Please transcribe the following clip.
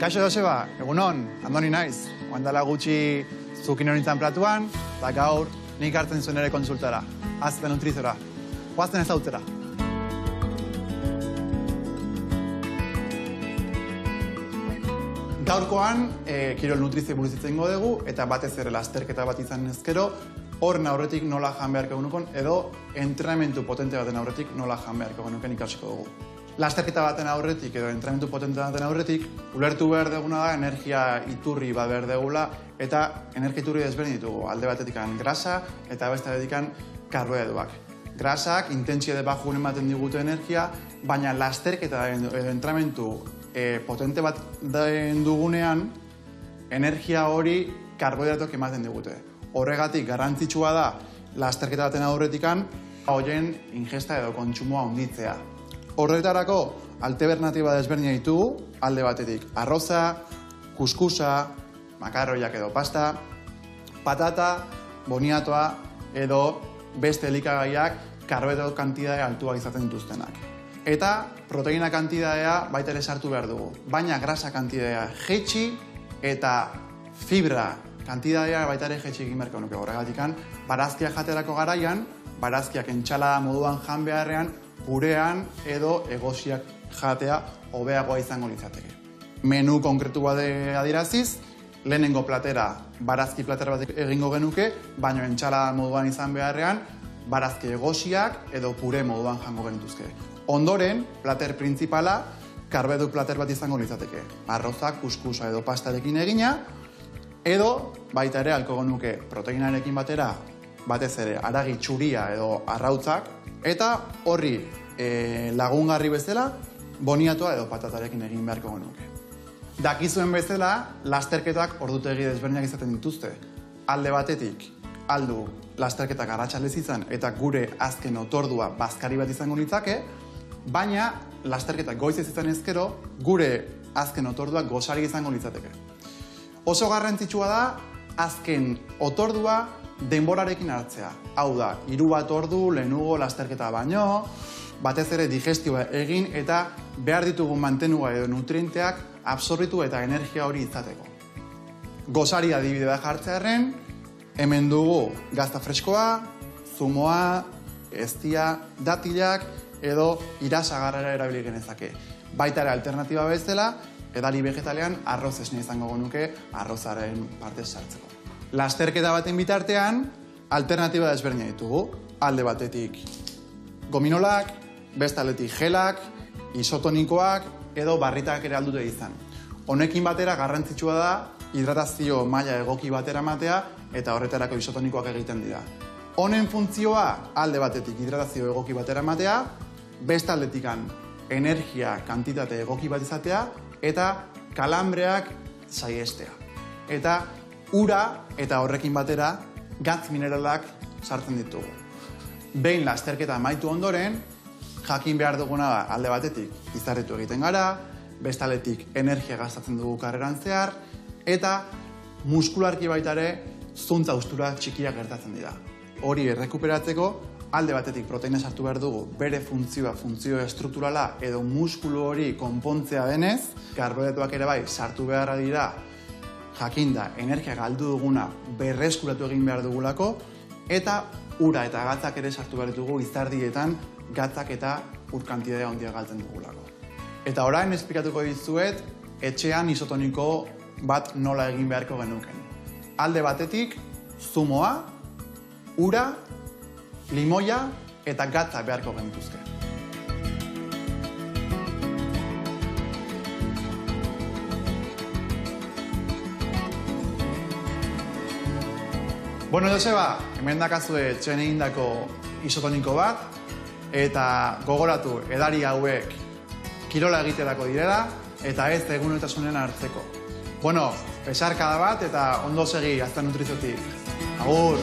Kaixo Joseba, egunon, Andoni naiz. Oandala gutxi zukin honintzen platuan, eta gaur nik hartzen zuen ere konsultara. Azten nutrizora. Oazten ezautzera. Gaurkoan, kirol nutrizio buruz hitz egingo dugu, eta batez ere lasterketa bat izan ezkero, horren aurretik nola jan beharko genukon, edo entrenamendu potente baten aurretik nola jan beharko genuken ikasiko dugu. Lasterketa baten aurretik edo entrenamendu potente baten aurretik, ulertu behar duguna da energia iturri bat behar dugula, eta energia iturri desberdin ditugu, alde batetik grasa eta beste batetik karbohidratoak. Grasak, intentsitate baxuan ematen digute energia, baina lasterketa edo entrenamendu potente bat dugunean, energia hori karbohidratoak ematen digute. Horregatik garrantzitsua da lasterketa baten aurretikan horien ingesta edo kontsumoa handitzea. Horretarako alternatiba desberdina ditugu, alde batetik arroza, kuskusa, makarroiak edo pasta, patata, boniatoa edo beste elikagaiak karbohidrato kantitate altua izaten dituztenak. Eta proteina kantitatea baita ere sartu behar dugu, baina grasa kantitatea jaitsi eta fibra kantitatea baita ere jaitsi egin beharko nuke. Horregatik barazkiak jaterako garaian, barazkiak entsalada moduan jan beharrean, purean edo egosiak jatea hobeagoa izango litzateke. Menu konkretu bat adieraziz, lehenengo platera barazki platera bat egingo genuke, baina entsalada moduan izan beharrean, barazki egosiak edo pure moduan jango genituzke. Ondoren, plater printzipala, karbohidrato plater bat izango litzateke. Arroza, kuskusa edo pastarekin egina, edo baita ere alko genuke proteinarekin batera, batez ere haragi txuria edo arrautzak, eta horri lagungarri bezala, boniatoa edo patatarekin egin beharko genuke. Dakizuen bezala, lasterketak ordutegi desberdinak izaten dituzte. Alde batetik, aldu lasterketak arratsaldez izan eta gure azken otordua bazkari bat izango litzake, baina lasterketak goizez izan ezkero, gure azken otordua gosari izango litzateke. Oso garrantzitsua da, azken otordua denborarekin hartzea. Hau da, 3 ordu lehenugo lasterketa baino, batez ere digestioa egin eta behar ditugun mantenua edo nutrienteak absorbitu eta energia hori izateko. Gosari adibidea jartzearren, hemen dugu gazta freskoa, zumoa, eztia, datilak edo irasagarrera erabili genezake. Baita ere alternatiba bezala, edari vegetalean arroz esne izango genuke arrozaren partez sartzeko. Lasterketa baten bitartean, alternatiba desberdina ditugu. Alde batetik gominolak, beste aldetik gelak, isotonikoak edo barritak ere aldute izan. Honekin batera garrantzitsua da hidratazio maila egoki batera ematea eta horretarako isotonikoak egiten dira. Honen funtzioa alde batetik hidratazio egoki batera ematea, beste aldetikan energia kantitate egoki bat izatea eta kalambreak saihestea. Eta ura eta horrekin batera gatz mineralak sartzen ditugu. Behin lasterketa amaitu ondoren, jakin behar duguna da alde batetik izarritu egiten gara, beste aldetik energia gastatzen dugu karreran zehar, eta muskularki baita ere zuntza haustura txikiak gertatzen dira. Hori errekuperatzeko, alde batetik proteina sartu behar dugu bere funtzio estrukturala edo muskulu hori konpontzea denez, karbohidratoak ere bai sartu beharra dira jakinda energia galdu duguna berreskuratu egin behar dugulako, eta ura eta gatzak ere sartu behar dugu izardietan gatzak eta ur kantitatea handia galtzen dugulako. Eta orain esplikatuko dizuet etxean isotoniko bat nola egin beharko genuken. Alde batetik zumoa, ura, limoia eta gatza beharko genituzke. Bueno, Joseba, hemen dakazue etxean egindako isotoniko bat, eta gogoratu edari hauek kirola egiterako direla, eta ez egunotasunean hartzeko. Bueno, besarkada bat eta ondo segi Azta Nutriziotik. Agur!